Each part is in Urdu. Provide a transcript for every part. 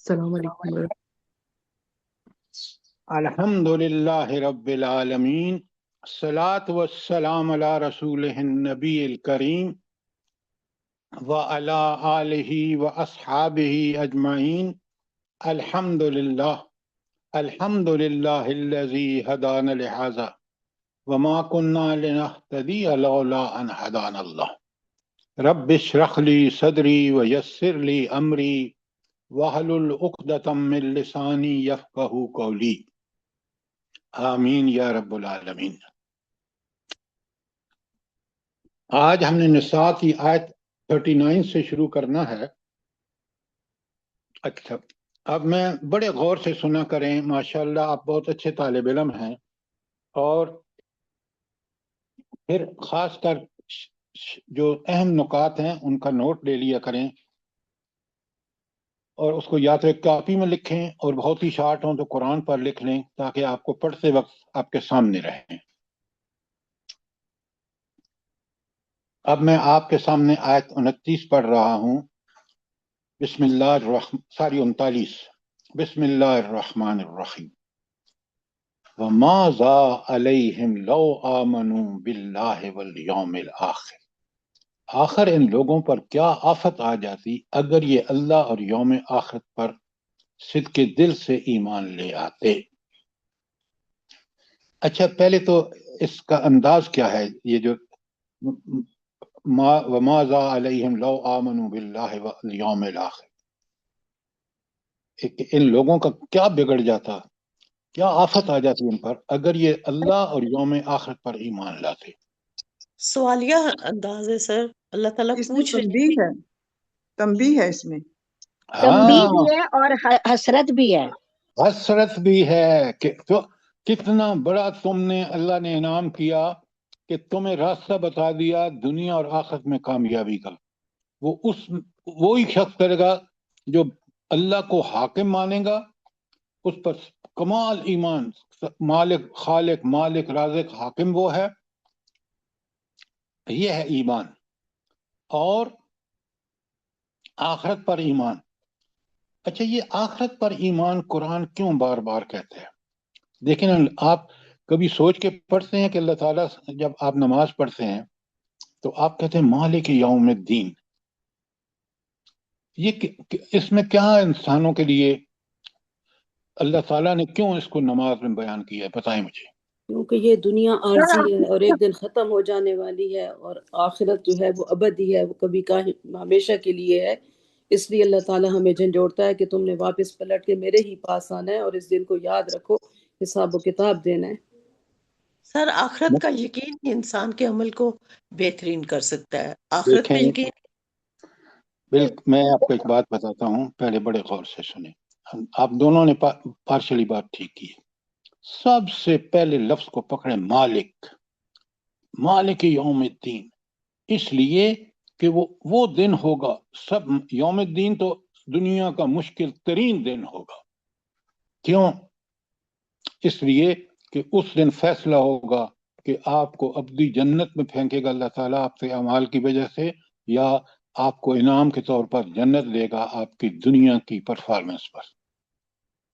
السلام علیکم الحمد للہ رب العالمین، الصلاۃ والسلام علی رسولہ النبی الکریم وعلی آلہ واصحابہ اجمعین۔ الحمد للہ الذی ہدانا لہذا وما كنا لنہتدی لولا ان ہدانا اللہ۔ رب اشرح لی صدری ویسر لی امری واحلل عقدۃ من لسانی یفقہوا قولی، آمین یا رب العالمین۔ آج ہم نے نساء کی آیت 39 سے شروع کرنا ہے۔ اچھا، اب میں بڑے غور سے سنا کریں، ماشاءاللہ آپ بہت اچھے طالب علم ہیں، اور پھر خاص کر جو اہم نکات ہیں ان کا نوٹ لے لیا کریں، اور اس کو یا تو ایک کاپی میں لکھیں، اور بہت ہی شارٹ ہوں تو قرآن پر لکھ لیں تاکہ آپ کو پڑھتے وقت آپ کے سامنے رہیں۔ اب میں آپ کے سامنے آیت 29 پڑھ رہا ہوں۔ بسم اللہ الرحمن 39 بسم اللہ الرحمن الرحیم۔ وَمَاذَا عَلَيْهِمْ لَوْ آمَنُوا بِاللَّهِ وَالْيَوْمِ الْآخِرِ۔ آخر ان لوگوں پر کیا آفت آ جاتی اگر یہ اللہ اور یوم آخرت پر صدق دل سے ایمان لے آتے۔ اچھا، پہلے تو اس کا انداز کیا ہے، یہ جو وَمَاذَا عَلَيْهِمْ لَوْ آمَنُوا بِاللَّهِ وَالْيَوْمِ الْآخِرِ، ان لوگوں کا کیا بگڑ جاتا، کیا آفت آ جاتی ان پر اگر یہ اللہ اور یوم آخرت پر ایمان لاتے۔ سوالیہ انداز ہے سر، اللہ تعالیٰ اس میں پوچھ رہے تنبیہ ہے، تنبیہ ہے اس میں۔ تنبیہ ہاں، بھی ہے اور حسرت بھی ہے۔ حسرت بھی ہے کہ تو کتنا بڑا تم نے، اللہ نے انعام کیا کہ تمہیں راستہ بتا دیا دنیا اور آخرت میں کامیابی کا۔ وہی شخص کرے گا جو اللہ کو حاکم مانے گا، اس پر کمال ایمان، مالک خالق مالک رازق حاکم وہ ہے، یہ ہے ایمان، اور آخرت پر ایمان۔ اچھا، یہ آخرت پر ایمان قرآن کیوں بار بار کہتے ہیں؟ دیکھیں، آپ کبھی سوچ کے پڑھتے ہیں کہ اللہ تعالیٰ جب آپ نماز پڑھتے ہیں تو آپ کہتے ہیں مالک یوم الدین، یہ اس میں کیا انسانوں کے لیے اللہ تعالیٰ نے کیوں اس کو نماز میں بیان کیا ہے؟ بتائیں مجھے۔ کیونکہ یہ دنیا عارضی ہے اور ایک دن ختم ہو جانے والی ہے، اور آخرت جو ہے وہ ابدی ہے، وہ کبھی کا ہمیشہ کے لیے ہے۔ اس لیے اللہ تعالیٰ ہمیں جھنجھوڑتا ہے کہ تم نے واپس پلٹ کے میرے ہی پاس آنا ہے، اور اس دن کو یاد رکھو، حساب و کتاب دینا ہے۔ سر، آخرت کا یقین ہی انسان کے عمل کو بہترین کر سکتا ہے۔ آخرت دیکھیں، پہ یقین میں آپ کو ایک بات بتاتا ہوں، پہلے بڑے غور سے سنیں۔ آپ دونوں نے پارشلی بات ٹھیک کی ہے۔ سب سے پہلے لفظ کو پکڑیں، مالک، مالک یوم الدین، اس لیے کہ وہ دن ہوگا، سب یوم الدین تو دنیا کا مشکل ترین دن ہوگا۔ کیوں؟ اس لیے کہ اس دن فیصلہ ہوگا کہ آپ کو ابدی جنت میں پھینکے گا اللہ تعالیٰ آپ کے اعمال کی وجہ سے، یا آپ کو انعام کے طور پر جنت دے گا آپ کی دنیا کی پرفارمنس پر۔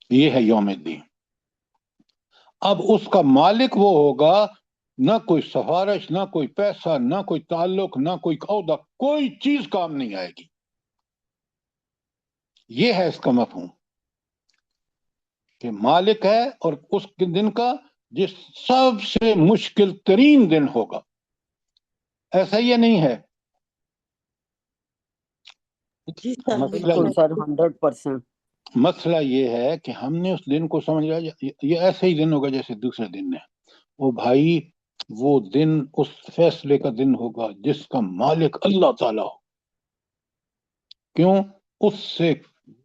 یہ ہے یوم الدین۔ اب اس کا مالک وہ ہوگا، نہ کوئی سفارش، نہ کوئی پیسہ، نہ کوئی تعلق، نہ کوئی عہدہ، کوئی چیز کام نہیں آئے گی۔ یہ ہے اس کا مفہوم کہ مالک ہے، اور اس کے دن کا جس سب سے مشکل ترین دن ہوگا۔ ایسا یہ نہیں ہے؟ جی سر، بالکل سر، 100%۔ مسئلہ یہ ہے کہ ہم نے اس دن کو سمجھ لیا یہ ایسا ہی دن ہوگا جیسے دوسرے دن ہے۔ وہ بھائی، وہ دن اس فیصلے کا دن ہوگا جس کا مالک اللہ تعالیٰ ہو۔ کیوں؟ اس سے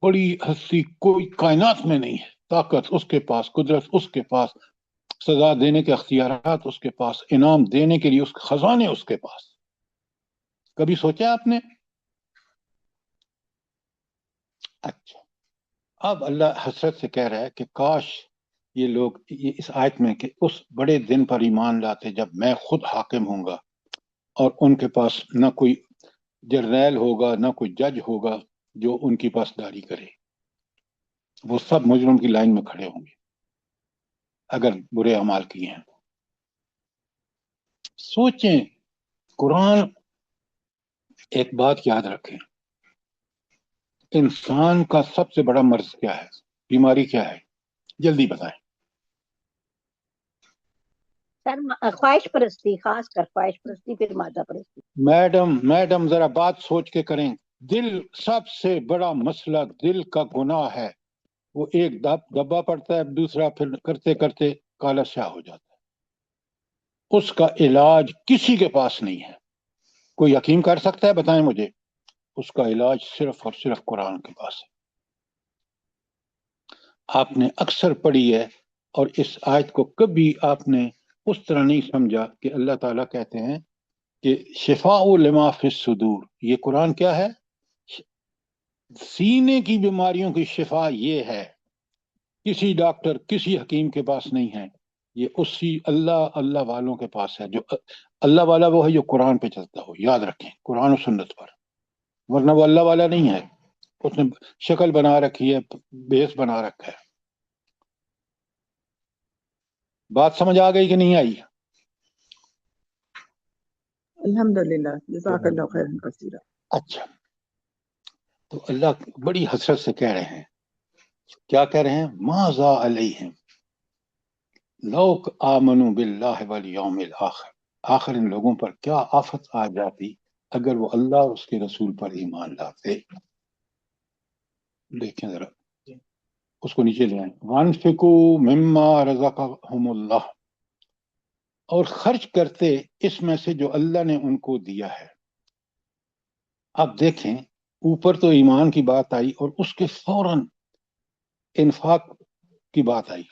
بڑی ہستی کوئی کائنات میں نہیں ہے۔ طاقت اس کے پاس، قدرت اس کے پاس، سزا دینے کے اختیارات اس کے پاس، انعام دینے کے لیے اس کے خزانے اس کے پاس۔ کبھی سوچا آپ نے؟ اچھا، اب اللہ حسرت سے کہہ رہا ہے کہ کاش یہ لوگ اس آیت میں کہ اس بڑے دن پر ایمان لاتے جب میں خود حاکم ہوں گا، اور ان کے پاس نہ کوئی جرنیل ہوگا، نہ کوئی جج ہوگا جو ان کی پاسداری کرے۔ وہ سب مجرم کی لائن میں کھڑے ہوں گے اگر برے اعمال کیے ہیں. سوچیں، قرآن ایک بات یاد رکھیں، انسان کا سب سے بڑا مرض کیا ہے، بیماری کیا ہے، جلدی بتائیں. سر خواہش پرستی، خاص کر خواہش پرستی، پھر مادہ پرستی. میڈم ذرا بات سوچ کے کریں. دل سب سے بڑا مسئلہ دل کا گناہ ہے. وہ ایک دبا پڑتا ہے، دوسرا پھر کرتے کرتے کالا سیاہ ہو جاتا ہے. اس کا علاج کسی کے پاس نہیں ہے. کوئی حکیم کر سکتا ہے؟ بتائیں مجھے. اس کا علاج صرف اور صرف قرآن کے پاس ہے. آپ نے اکثر پڑھی ہے اور اس آیت کو کبھی آپ نے اس طرح نہیں سمجھا کہ اللہ تعالیٰ کہتے ہیں کہ شفاء لما فی الصدور. یہ قرآن کیا ہے؟ سینے کی بیماریوں کی شفا یہ ہے. کسی ڈاکٹر کسی حکیم کے پاس نہیں ہے، یہ اسی اللہ والوں کے پاس ہے. جو اللہ والا وہ ہے جو قرآن پہ چلتا ہو. یاد رکھیں، قرآن و سنت پر، ورنہ وہ اللہ والا نہیں ہے. اس نے شکل بنا رکھی ہے، بیس بنا رکھا ہے. بات سمجھ آ گئی کہ نہیں آئی؟ الحمدللہ، جزاک اللہ خیر کثیرا. اچھا، تو اللہ بڑی حسرت سے کہہ رہے ہیں. کیا کہہ رہے ہیں؟ ماذا علیہم لو آمنوا باللہ والیوم الاخر. آخر ان لوگوں پر کیا آفت آ جاتی اگر وہ اللہ اور اس کے رسول پر ایمان لاتے. دیکھیں ذرا اس کو نیچے لے آئیں. وانفقوا مما رزقہم اللہ، اور خرچ کرتے اس میں سے جو اللہ نے ان کو دیا ہے. اب دیکھیں، اوپر تو ایمان کی بات آئی اور اس کے فوراً انفاق کی بات آئی.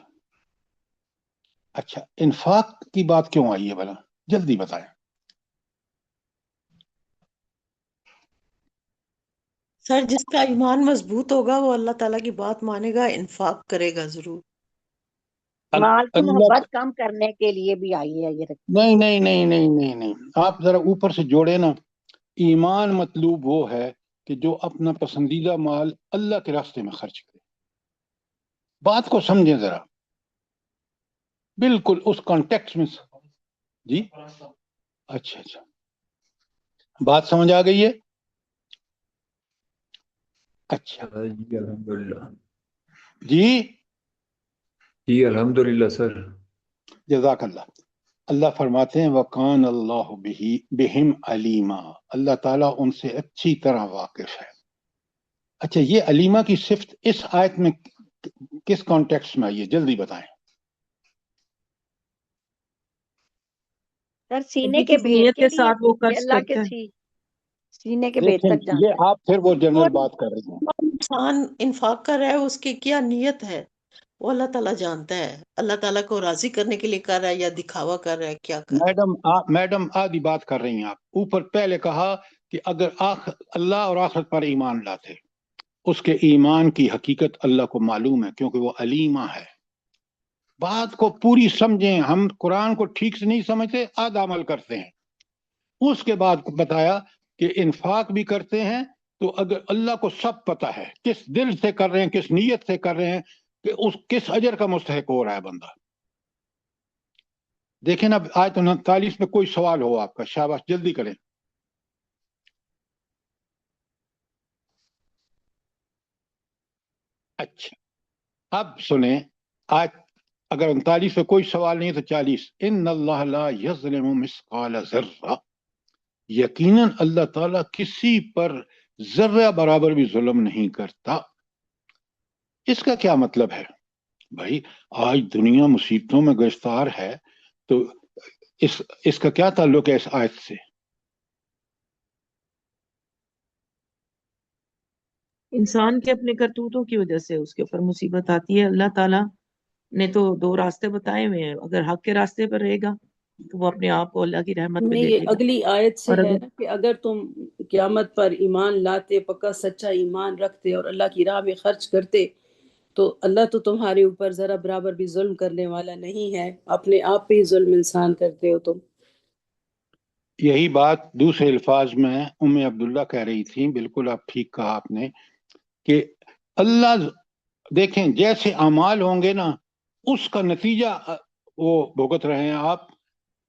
اچھا، انفاق کی بات کیوں آئی ہے بھلا؟ جلدی بتائیں. سر جس کا ایمان مضبوط ہوگا وہ اللہ تعالیٰ کی بات مانے گا، انفاق کرے گا ضرور. مال کی اللہ محبت کم کرنے کے لیے بھی آئی ہے یہ رکھی. نہیں نہیں نہیں نہیں نہیں نہیں، آپ ذرا اوپر سے جوڑے نا. ایمان مطلوب وہ ہے کہ جو اپنا پسندیدہ مال اللہ کے راستے میں خرچ کرے. بات کو سمجھیں ذرا، بالکل اس کانٹیکس میں. جی اچھا اچھا، بات سمجھ آ گئی ہے. اچھا جی الحمدللہ. جی، جی الحمدللہ سر. جزاک اللہ. اللہ فرماتے ہیں وَقَانَ اللَّهُ بِهِمْ عَلِيمًا، اللہ تعالیٰ ان سے اچھی طرح واقف ہے. اچھا، یہ علیمہ کی صفت اس آیت میں کس کانٹیکسٹ میں آئی ہے؟ جلدی بتائیں. سر سینے کے کس بھید نیت کے کے لیے ساتھ وہ کہ خرچ اللہ کے کرتا ہے. سینے کے بھید دیکھیں تک جانتا یہ آپ پھر وہ جنرل بات کر رہے ہیں. اور انسان انفاق کر رہا ہے، اس کی کیا نیت ہے وہ اللہ تعالیٰ جانتا ہے. اللہ تعالیٰ کو راضی کرنے کے لیے کر رہا ہے یا دکھاوا کر رہا ہے، کیا کر رہا ہے. میڈم آدھی بات کر رہی ہیں آپ. اوپر پہلے کہا کہ اگر اللہ اور آخرت پر ایمان لاتے، اس کے ایمان کی حقیقت اللہ کو معلوم ہے کیونکہ وہ علیمہ ہے. بات کو پوری سمجھیں. ہم قرآن کو ٹھیک سے نہیں سمجھتے، آدھا عمل کرتے ہیں. اس کے بعد بتایا کہ انفاق بھی کرتے ہیں تو اگر اللہ کو سب پتہ ہے کس دل سے کر رہے ہیں، کس نیت سے کر رہے ہیں، کہ اس کس اجر کا مستحق ہو رہا ہے بندہ. دیکھیں نا آیت 39 میں کوئی سوال ہو آپ کا؟ شاباش، جلدی کریں. اچھا، اب سنیں آیت. اگر 39 میں کوئی سوال نہیں تو 40. ان اللہ لا یظلم مثقال ذرہ، یقیناً اللہ تعالیٰ کسی پر ذرہ برابر بھی ظلم نہیں کرتا. اس کا کیا مطلب ہے بھائی؟ آج دنیا مصیبتوں میں گرفتار ہے تو اس کا کیا تعلق ہے اس آیت سے؟ انسان کے اپنے کرتوتوں کی وجہ سے اس کے اوپر مصیبت آتی ہے. اللہ تعالیٰ نے تو دو راستے بتائے ہوئے ہیں. اگر حق کے راستے پر رہے گا تو وہ اپنے آپ کو اللہ کی رحمت میں نہیں، لے یہ لے گا. اگلی آیت سے اور ہے اگر نا کہ اگر تم قیامت پر ایمان لاتے، پکا سچا ایمان رکھتے اور اللہ کی راہ میں خرچ کرتے تو اللہ تو تمہارے اوپر ذرا برابر بھی ظلم کرنے والا نہیں ہے. اپنے آپ پہ ہی ظلم انسان کرتے ہو تم. یہی بات دوسرے الفاظ میں عبداللہ کہہ رہی تھی. بالکل آپ ٹھیک کہا آپ نے کہ اللہ دیکھیں جیسے اعمال ہوں گے نا اس کا نتیجہ وہ بھگت رہے ہیں آپ.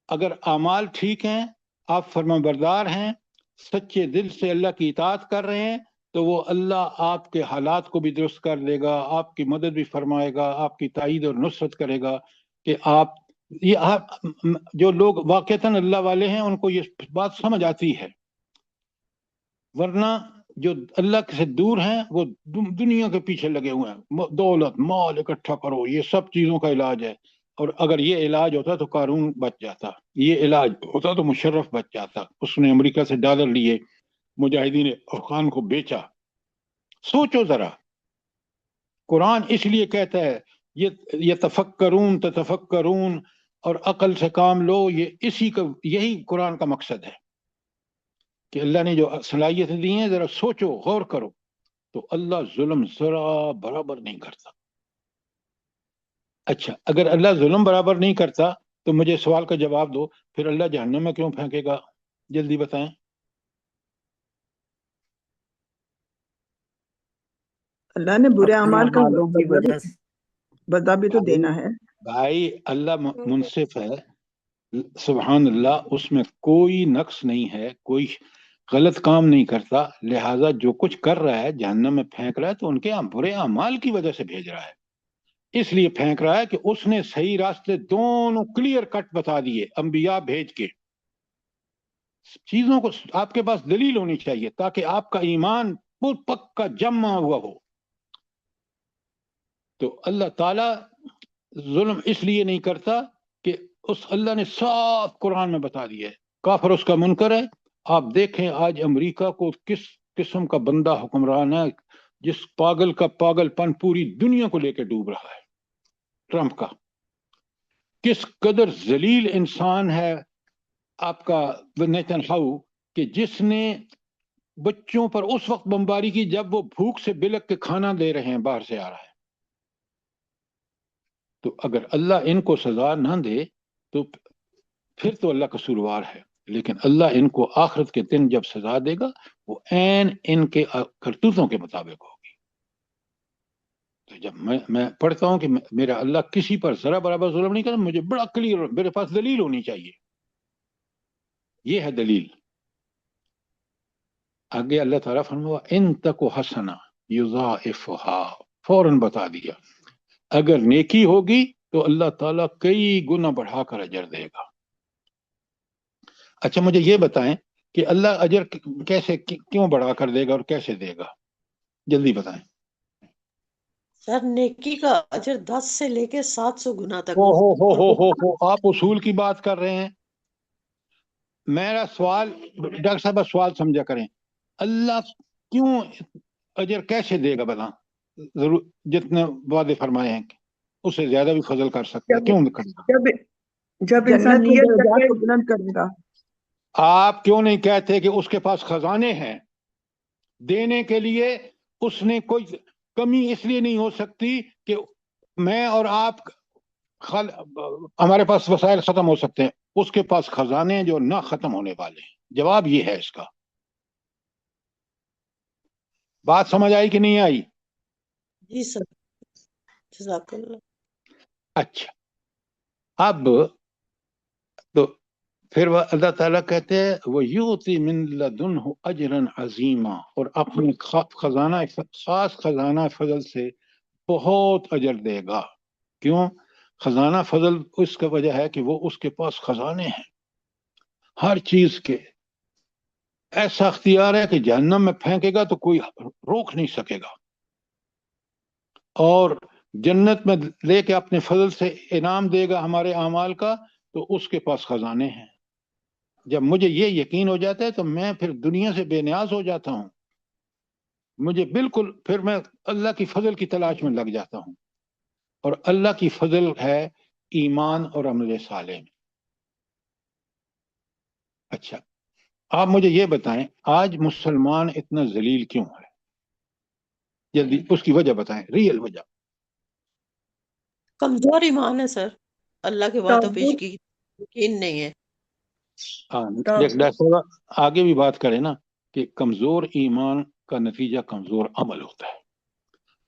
اگر اعمال ٹھیک ہیں، آپ فرما بردار ہیں، سچے دل سے اللہ کی اطاعت کر رہے ہیں، تو وہ اللہ آپ کے حالات کو بھی درست کر دے گا، آپ کی مدد بھی فرمائے گا، آپ کی تائید اور نصرت کرے گا. کہ جو لوگ واقعتاً اللہ والے ہیں ان کو یہ بات سمجھ آتی ہے، ورنہ جو اللہ سے دور ہیں وہ دنیا کے پیچھے لگے ہوئے ہیں. دولت مال اکٹھا کرو، یہ سب چیزوں کا علاج ہے. اور اگر یہ علاج ہوتا تو قارون بچ جاتا، یہ علاج ہوتا تو مشرف بچ جاتا. اس نے امریکہ سے ڈالر لیے، مجاہدین افغان کو بیچا. سوچو ذرا، قرآن اس لیے کہتا ہے یہ تفکرون تتفکرون، اور عقل سے کام لو. یہی قرآن کا مقصد ہے کہ اللہ نے جو صلاحیتیں دی ہیں ذرا سوچو، غور کرو. تو اللہ ظلم ذرا برابر نہیں کرتا. اچھا، اگر اللہ ظلم برابر نہیں کرتا تو مجھے سوال کا جواب دو، پھر اللہ جہنم میں کیوں پھینکے گا؟ جلدی بتائیں. اللہ نے برے اپنے اعمال کا اعمالوں کی وجہ سے بدلہ بھی تو دینا ہے. بھائی اللہ منصف ہے، سبحان اللہ، اس میں کوئی نقص نہیں ہے، کوئی غلط کام نہیں کرتا. لہٰذا جو کچھ کر رہا ہے جہنم میں پھینک رہا ہے تو ان کے برے اعمال کی وجہ سے بھیج رہا ہے. اس لیے پھینک رہا ہے کہ اس نے صحیح راستے دونوں کلیئر کٹ بتا دیے انبیاء بھیج کے. چیزوں کو آپ کے پاس دلیل ہونی چاہیے تاکہ آپ کا ایمان پکا جمع ہوا ہو. تو اللہ تعالی ظلم اس لیے نہیں کرتا کہ اللہ نے صاف قرآن میں بتا دیا ہے کافر اس کا منکر ہے. آپ دیکھیں آج امریکہ کو کس قسم کا بندہ حکمران ہے، جس پاگل کا پاگل پن پوری دنیا کو لے کے ڈوب رہا ہے. ٹرمپ کا کس قدر ذلیل انسان ہے آپ کا نیتن ہاؤ، کہ جس نے بچوں پر اس وقت بمباری کی جب وہ بھوک سے بلک کے کھانا دے رہے ہیں، باہر سے آ رہا ہے. تو اگر اللہ ان کو سزا نہ دے تو پھر تو اللہ قصوروار ہے، لیکن اللہ ان کو آخرت کے دن جب سزا دے گا وہ عین ان کے کرتوتوں کے مطابق ہوگی. تو جب میں پڑھتا ہوں کہ میرا اللہ کسی پر ذرا برابر ظلم نہیں کرتا، مجھے بڑا کلیئر، میرے پاس دلیل ہونی چاہیے. یہ ہے دلیل. آگے اللہ تعالیٰ فرمایا ان تک حسنا یضاعفھا، فوراً بتا دیا اگر نیکی ہوگی تو اللہ تعالیٰ کئی گنا بڑھا کر اجر دے گا. اچھا مجھے یہ بتائیں کہ اللہ اجر کیسے کیوں بڑھا کر دے گا اور کیسے دے گا؟ جلدی بتائیں. سر نیکی کا اجر 10 سے لے کے 700 گنا تک. ہو آپ اصول کی بات کر رہے ہیں. میرا سوال ڈاکٹر صاحب سوال سمجھا کریں، اللہ کیوں اجر کیسے دے گا بتا؟ ضرور جتنے وعدے فرمائے ہیں اس سے زیادہ بھی فضل کر سکتا ہے، کیوں نہیں کرے گا؟ جب انسان جنت کے نیت درجات کرے کو بلند کرے گا. آپ کیوں نہیں کہتے کہ اس کے پاس خزانے ہیں دینے کے لیے؟ اس نے کوئی کمی اس لیے نہیں ہو سکتی کہ میں اور آپ ہمارے پاس وسائل ختم ہو سکتے ہیں، اس کے پاس خزانے ہیں جو نہ ختم ہونے والے ہیں. جواب یہ ہے اس کا. بات سمجھ آئی کہ نہیں آئی؟ جی سر، جزاک اللہ. اچھا، اب تو پھر اللہ تعالیٰ کہتے ہیں وَيُؤْتِ مِن لَدُنْهُ أَجْرًا عَظِيمًا، اور اپنے خزانہ خاص خزانہ فضل سے بہت اجر دے گا. کیوں؟ خزانہ فضل اس کا وجہ ہے کہ وہ اس کے پاس خزانے ہیں ہر چیز کے. ایسا اختیار ہے کہ جہنم میں پھینکے گا تو کوئی روک نہیں سکے گا، اور جنت میں لے کے اپنے فضل سے انعام دے گا ہمارے اعمال کا، تو اس کے پاس خزانے ہیں. جب مجھے یہ یقین ہو جاتا ہے تو میں پھر دنیا سے بے نیاز ہو جاتا ہوں. مجھے بالکل پھر میں اللہ کی فضل کی تلاش میں لگ جاتا ہوں، اور اللہ کی فضل ہے ایمان اور عمل صالح میں. اچھا آپ مجھے یہ بتائیں آج مسلمان اتنا ذلیل کیوں ہے؟ جلدی اس کی وجہ بتائیں، ریئل وجہ. کمزور ایمان ہے سر، اللہ کے وعدوں پیش کی یقین نہیں ہے. ڈاکٹر صاحب آگے بھی بات کریں نا کہ کمزور ایمان کا نتیجہ کمزور عمل ہوتا ہے.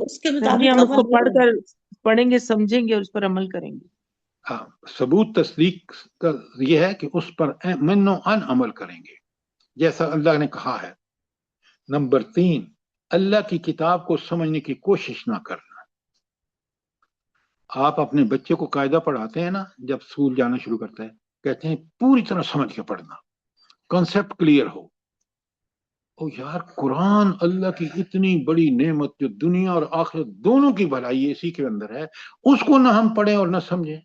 اس کے سر جی مطابق ہم اس کو عمل کریں۔ پڑھیں گے، سمجھیں گے اور اس پر عمل کریں گے۔ ہاں، ثبوت تصدیق کا یہ ہے کہ اس پر من و ان عمل کریں گے جیسا اللہ نے کہا ہے۔ نمبر 3، اللہ کی کتاب کو سمجھنے کی کوشش نہ کرنا۔ آپ اپنے بچے کو قاعدہ پڑھاتے ہیں نا، جب اسکول جانا شروع کرتا ہے کہتے ہیں پوری طرح سمجھ کے پڑھنا، کنسپٹ کلیئر ہو۔ او یار، قرآن اللہ کی اتنی بڑی نعمت جو دنیا اور آخرت دونوں کی بھلائی اسی کے اندر ہے، اس کو نہ ہم پڑھیں اور نہ سمجھیں۔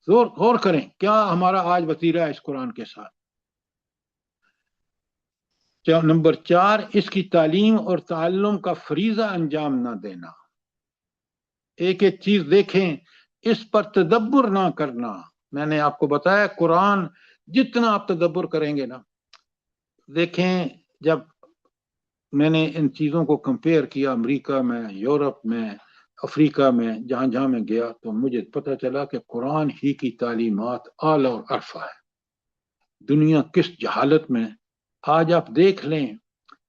غور کریں کیا ہمارا آج وتیرہ ہے اس قرآن کے ساتھ۔ نمبر 4، اس کی تعلیم اور تعلم کا فریضہ انجام نہ دینا۔ ایک ایک چیز دیکھیں، اس پر تدبر نہ کرنا۔ میں نے آپ کو بتایا قرآن جتنا آپ تدبر کریں گے نا، دیکھیں جب میں نے ان چیزوں کو کمپیئر کیا امریکہ میں، یورپ میں، افریقہ میں، جہاں جہاں میں گیا، تو مجھے پتہ چلا کہ قرآن ہی کی تعلیمات اعلیٰ اور عرفہ ہے۔ دنیا کس جہالت میں۔ آج آپ دیکھ لیں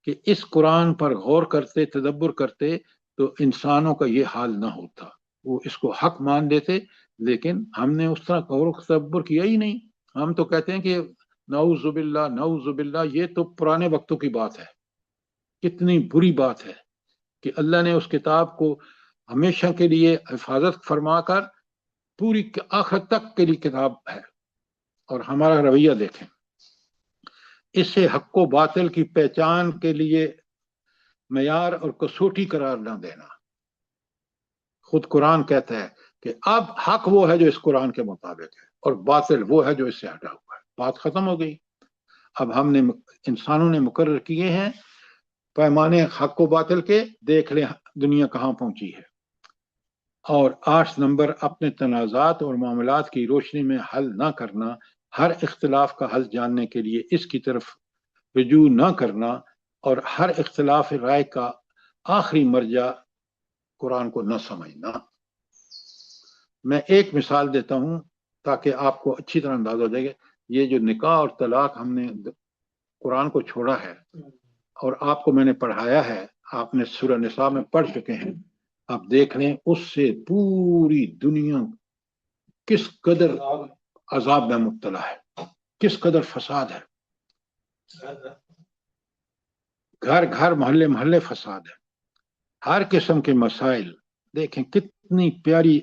کہ اس قرآن پر غور کرتے، تدبر کرتے تو انسانوں کا یہ حال نہ ہوتا، وہ اس کو حق مان دیتے، لیکن ہم نے اس طرح غور و تدبر کیا ہی نہیں۔ ہم تو کہتے ہیں کہ نعوذ باللہ نعوذ باللہ، یہ تو پرانے وقتوں کی بات ہے۔ کتنی بری بات ہے کہ اللہ نے اس کتاب کو ہمیشہ کے لیے حفاظت فرما کر پوری آخرت تک کے لیے کتاب ہے، اور ہمارا رویہ دیکھیں۔ اس سے حق و باطل کی پہچان کے لیے معیار اور کسوٹی قرار نہ دینا۔ خود قرآن کہتا ہے کہ اب حق وہ ہے جو اس قرآن کے مطابق ہے، اور باطل وہ ہے جو اس سے ہٹا ہوا ہے۔ بات ختم ہو گئی۔ اب ہم نے انسانوں نے مقرر کیے ہیں پیمانے حق و باطل کے، دیکھ لیں دنیا کہاں پہنچی ہے۔ اور 8 نمبر، اپنے تنازعات اور معاملات کی روشنی میں حل نہ کرنا، ہر اختلاف کا حل جاننے کے لیے اس کی طرف رجوع نہ کرنا، اور ہر اختلاف رائے کا آخری مرجع قرآن کو نہ سمجھنا۔ میں ایک مثال دیتا ہوں تاکہ آپ کو اچھی طرح اندازہ ہو جائے گا۔ یہ جو نکاح اور طلاق ہم نے قرآن کو چھوڑا ہے اور آپ کو میں نے پڑھایا ہے، آپ نے سورہ نساء میں پڑھ چکے ہیں، آپ دیکھ لیں اس سے پوری دنیا کس قدر عذاب میں مبتلا ہے، کس قدر فساد ہے، گھر گھر محلے محلے فساد ہے، ہر قسم کے مسائل۔ دیکھیں کتنی پیاری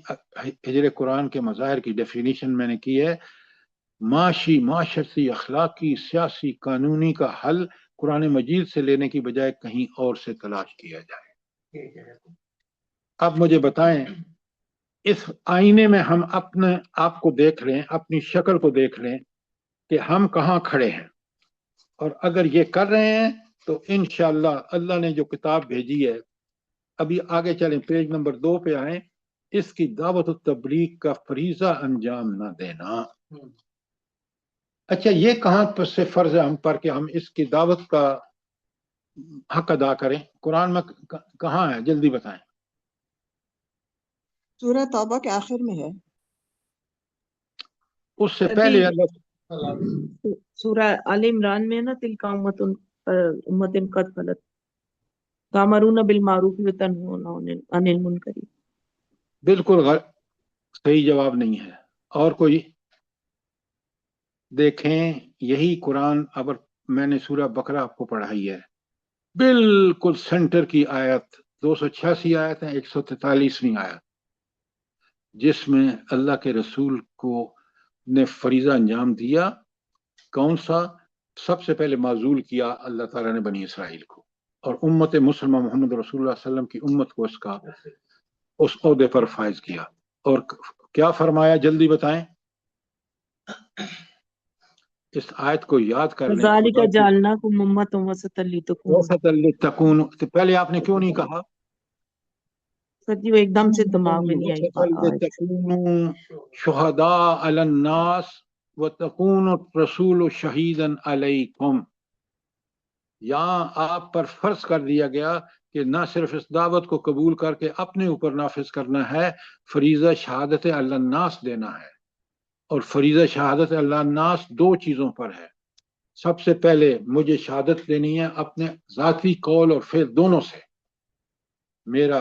ہجر قرآن کے مظاہر کی ڈیفینیشن میں نے کی ہے۔ معاشی، معاشرتی، اخلاقی، سیاسی، قانونی کا حل قرآن مجید سے لینے کی بجائے کہیں اور سے تلاش کیا جائے۔ اب مجھے بتائیں، اس آئینے میں ہم اپنے آپ کو دیکھ لیں، اپنی شکل کو دیکھ لیں کہ ہم کہاں کھڑے ہیں، اور اگر یہ کر رہے ہیں تو انشاءاللہ اللہ نے جو کتاب بھیجی ہے، ابھی آگے چلیں، پیج نمبر 2 پہ آئیں، اس کی دعوت و تبلیغ کا فریضہ انجام نہ دینا۔ اچھا، یہ کہاں پر سے فرض ہے ہم پر کہ ہم اس کی دعوت کا حق ادا کریں؟ قرآن میں کہاں ہے؟ جلدی بتائیں۔ سورہ توبہ کے آخر میں ہے۔ اس سے پہلے اللہ سورہ آل عمران میں ہے نا، تلک امت قد خلت تامرون بالمعروف وتنہون عن المنکر۔ بالکل صحیح جواب نہیں ہے۔ اور کوئی؟ دیکھیں یہی قرآن، اب میں نے سورہ بقرہ آپ کو پڑھائی ہے، بالکل سینٹر کی آیت 286 آیت ہے، 143ویں آیت، جس میں اللہ کے رسول کو نے فریضہ انجام دیا۔ کون سا؟ سب سے پہلے معزول کیا اللہ تعالیٰ نے بنی اسرائیل کو، اور امت مسلمہ محمد رسول اللہ صلی اللہ علیہ وسلم کی امت کو اس عہدے پر فائز کیا۔ اور کیا فرمایا؟ جلدی بتائیں۔ اس آیت کو یاد کر لیں۔ وَذَلِكَ جَعَلْنَاكُمْ أُمَّةً وَسَطًا لِتَكُونُوا، وَسَطًا لِتَكُونُوا، پہلے آپ نے کیوں نہیں کہا؟ سر جی وہ ایک دم سے دماغ میں نہیں آئی وَسَطًا آج۔ لِتَكُونُوا شُهَدَاءَ عَلَى النَّاسِ وَتَكُونُوا الرَّسُولُ شَهِيدًا عَلَيْكُمْ۔ یہاں آپ پر فرض کر دیا گیا کہ نہ صرف اس دعوت کو قبول کر کے اپنے اوپر نافذ کرنا ہے، فریضہ شہادت علی الناس دینا ہے۔ اور فریضہ شہادت علی الناس 2 چیزوں پر ہے۔ سب سے پہلے مجھے شہادت دینی ہے اپنے ذاتی قول اور فعل دونوں سے، میرا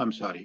I'm sorry।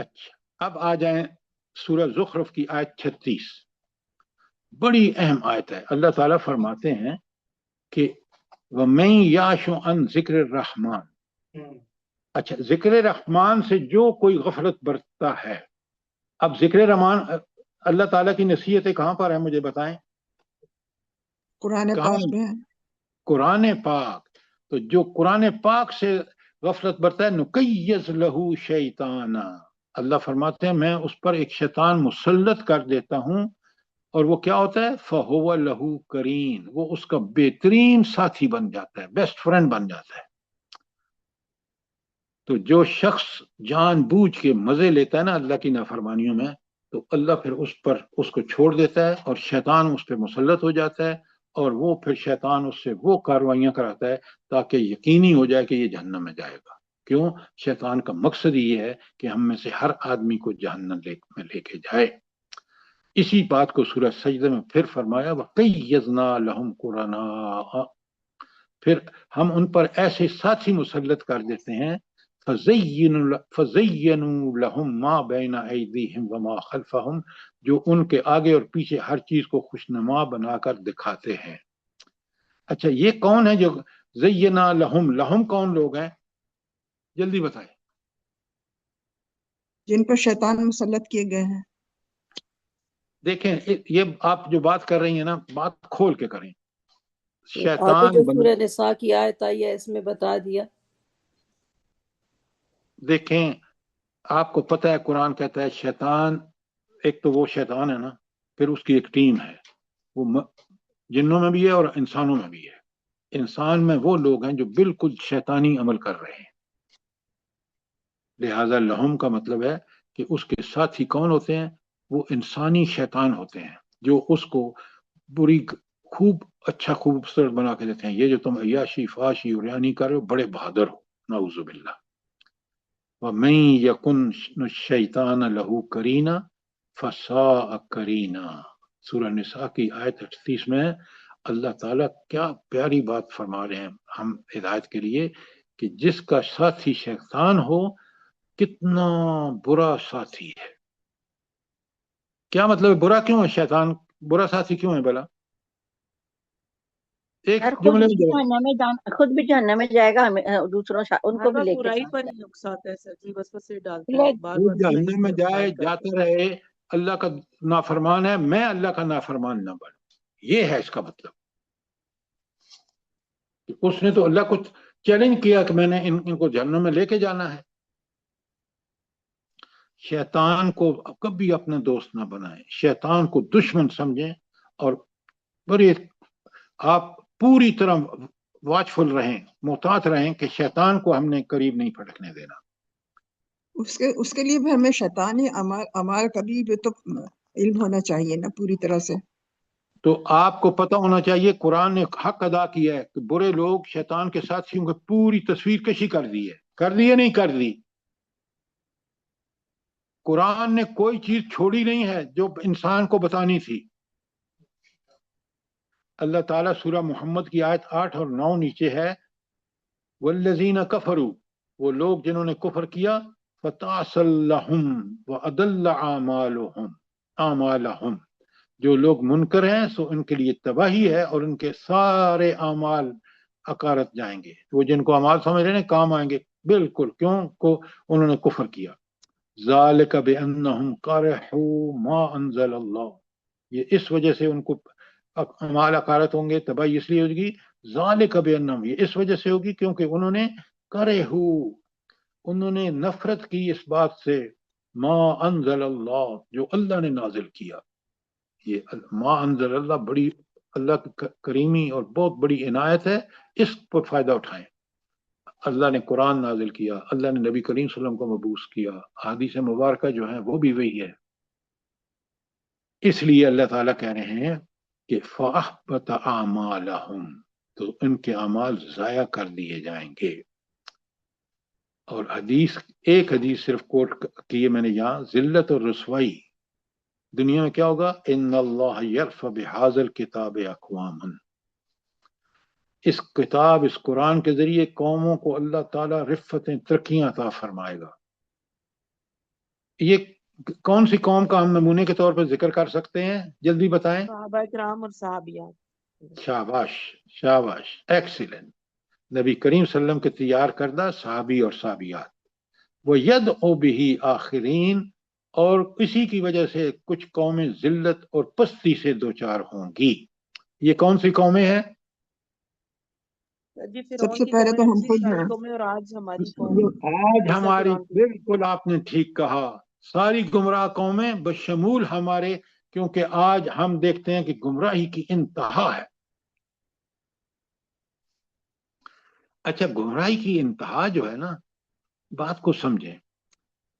اچھا، اب آ جائیں سورہ زخرف کی آیت 36، بڑی اہم آیت ہے۔ اللہ تعالیٰ فرماتے ہیں کہ وَمَن يَعْشُ عَن ذِكْرِ الرَّحْمَنِ، اچھا ذکر رحمان سے جو کوئی غفلت برتتا ہے، اب ذکر رحمان اللہ تعالیٰ کی نصیحتیں کہاں پر ہیں مجھے بتائیں؟ قرآن کہاں؟ پاک میں ہے۔ قرآن پاک۔ تو جو قرآن پاک سے غفلت برتا ہے نقیض لہو شیطانا، اللہ فرماتے ہیں میں اس پر ایک شیطان مسلط کر دیتا ہوں، اور وہ کیا ہوتا ہے؟ فہو لہو کرین، وہ اس کا بہترین ساتھی بن جاتا ہے، بیسٹ فرینڈ بن جاتا ہے۔ تو جو شخص جان بوجھ کے مزے لیتا ہے نا اللہ کی نافرمانیوں میں، تو اللہ پھر اس کو چھوڑ دیتا ہے، اور شیطان اس پہ مسلط ہو جاتا ہے، اور وہ پھر شیطان اس سے وہ کاروائیاں کراتا ہے تاکہ یقینی ہو جائے کہ یہ جہنم میں جائے گا۔ کیوں؟ شیطان کا مقصد یہ ہے کہ ہم میں سے ہر آدمی کو جہنم میں لے کے جائے۔ اسی بات کو سورہ سجدہ میں پھر فرمایا وَقَيَّضْنَا لَهُمْ قُرَنَاءَ، پھر ہم ان پر ایسے ساتھی مسلط کر دیتے ہیں فَزَيَّنُوا لَهُمْ مَا بَيْنَ أَيْدِيهِمْ وَمَا خَلْفَهُمْ، جو ان کے آگے اور پیچھے ہر چیز کو خوشنما بنا کر دکھاتے ہیں۔ اچھا یہ کون ہے جو زینا لہم؟ لہم کون لوگ ہیں؟ جلدی بتائیں۔ جن پر شیطان مسلط کیے گئے ہیں۔ دیکھیں یہ آپ جو بات کر رہی ہیں نا، بات کھول کے کریں۔ آگے شیطان جو سورہ نساء کی آیت آئی ہے اس میں بتا دیا۔ دیکھیں آپ کو پتہ ہے قرآن کہتا ہے شیطان، ایک تو وہ شیطان ہے نا، پھر اس کی ایک ٹیم ہے، وہ جنوں میں بھی ہے اور انسانوں میں بھی ہے۔ انسان میں وہ لوگ ہیں جو بالکل شیطانی عمل کر رہے ہیں، لہذا لہم کا مطلب ہے کہ اس کے ساتھی کون ہوتے ہیں؟ وہ انسانی شیطان ہوتے ہیں جو اس کو بری خوب اچھا خوبصورت بنا کے دیتے ہیں، یہ جو تم عیاشی فاشی عریانی کر رہے ہو بڑے بہادر ہو، نعوذ باللہ۔ وَمَن يَكُنْ الشَّيْطَانَ لَهُ قَرِينًا فَسَاءَ قَرِينًا، سورہ نساء کی آیت 38 میں اللہ تعالیٰ کیا پیاری بات فرما رہے ہیں ہم ہدایت کے لیے، کہ جس کا ساتھی شیطان ہو کتنا برا ساتھی ہے۔ کیا مطلب ہے برا کیوں ہے؟ شیطان برا ساتھی کیوں ہے بھلا؟ ایک یار خود جملے بھی میں جواب۔ جہنم میں جائے گا، دوسروں ان کو ہر بھی وقت لے کے برائی ساتھ پر جائے ہی اکساتا ہے سر جی، وسوسے ڈالتا گا۔ ہے، بار وہ بار برائی جہنم میں پر جائے برائی کرتا جاتا رہے، اللہ کا نافرمان ہے، میں اللہ کا نافرمان نہ بنوں، یہ ہے اس کا مطلب۔ اس نے تو اللہ کو چیلنج کیا کہ میں نے ان کو جہنم میں لے کے جانا ہے۔ شیطان کو کبھی اپنا دوست نہ بنائیں، شیطان کو دشمن سمجھیں، اور بڑے آپ پوری طرح واچفل رہیں، محتاط رہیں کہ شیطان کو ہم نے قریب نہیں پھٹکنے دینا۔ اس کے لیے بھی ہمیں شیطانی اعمال کا بھی تو علم ہونا چاہیے نا پوری طرح سے۔ تو آپ کو پتہ ہونا چاہیے قرآن نے حق ادا کیا ہے کہ برے لوگ شیطان کے ساتھیوں کو پوری تصویر کشی کر دی ہے نہیں کر دی؟ قرآن نے کوئی چیز چھوڑی نہیں ہے جو انسان کو بتانی تھی۔ اللہ تعالیٰ سورہ محمد کی آیت 8 اور 9 نیچے ہے والذین کفروا، وہ لوگ جنہوں نے کفر کیا، فتعصل لہم واضل اعمالہم، جو لوگ منکر ہیں سو ان کے لیے تباہی ہے اور ان کے سارے اعمال اکارت جائیں گے۔ وہ جن کو اعمال سمجھ رہے ہیں کام آئیں گے بالکل، کیوں کو انہوں نے کفر کیا۔ ذالک بانہم کرہوا ما انزل اللہ، یہ اس وجہ سے ان کو اعمال اکارت ہوں گے، تباہی اس لیے ہوگی، ذالک بانہم، یہ اس وجہ سے ہوگی کیونکہ انہوں نے کرہوا، انہوں نے نفرت کی اس بات سے، ما انزل اللہ، جو اللہ نے نازل کیا۔ یہ ما انزل اللہ بڑی اللہ کی کریمی اور بہت بڑی عنایت ہے، اس پر فائدہ اٹھائیں۔ اللہ نے قرآن نازل کیا، اللہ نے نبی کریم صلی اللہ علیہ وسلم کو مبعوث کیا، احادیث مبارکہ جو ہیں وہ بھی وہی ہے۔ اس لیے اللہ تعالیٰ کہہ رہے ہیں کہ فَأَحْبَطَ أَعْمَالَهُمْ، تو ان کے اعمال ضائع کر دیے جائیں گے۔ اور ایک حدیث صرف کوٹ کی ہے میں نے یہاں، ذلت اور رسوائی دنیا میں کیا ہوگا؟ ان اللہ یرفع بہذا الکتاب اقواما، اس کتاب اس قرآن کے ذریعے قوموں کو اللہ تعالیٰ رفتیں ترقیاں عطا فرمائے گا۔ یہ کون سی قوم کا ہم نمونے کے طور پر ذکر کر سکتے ہیں؟ جلدی بتائیں. صحابہ کرام اور صحابیات. شاباش شاباش، ایکسیلنٹ. نبی کریم صلی اللہ علیہ وسلم کے تیار کردہ صحابی اور صحابیات. وہ یدعو بہ آخرین، اور اسی کی وجہ سے کچھ قومیں ذلت اور پستی سے دوچار ہوں گی. یہ کون سی قومیں ہیں؟ جی سب فرعون سے کی پہلے قومیں، تو ہم پچھلی خود ساری ہیں. قومیں، اور آج ہماری قوم. آج جس نے ہماری، فرعون کی. بالکل آپ نے ٹھیک کہا، ساری گمراہ قومیں بشمول ہمارے، کیونکہ آج ہم دیکھتے ہیں کہ گمراہی کی انتہا ہے. اچھا، گمراہی کی انتہا جو ہے نا، بات کو سمجھیں،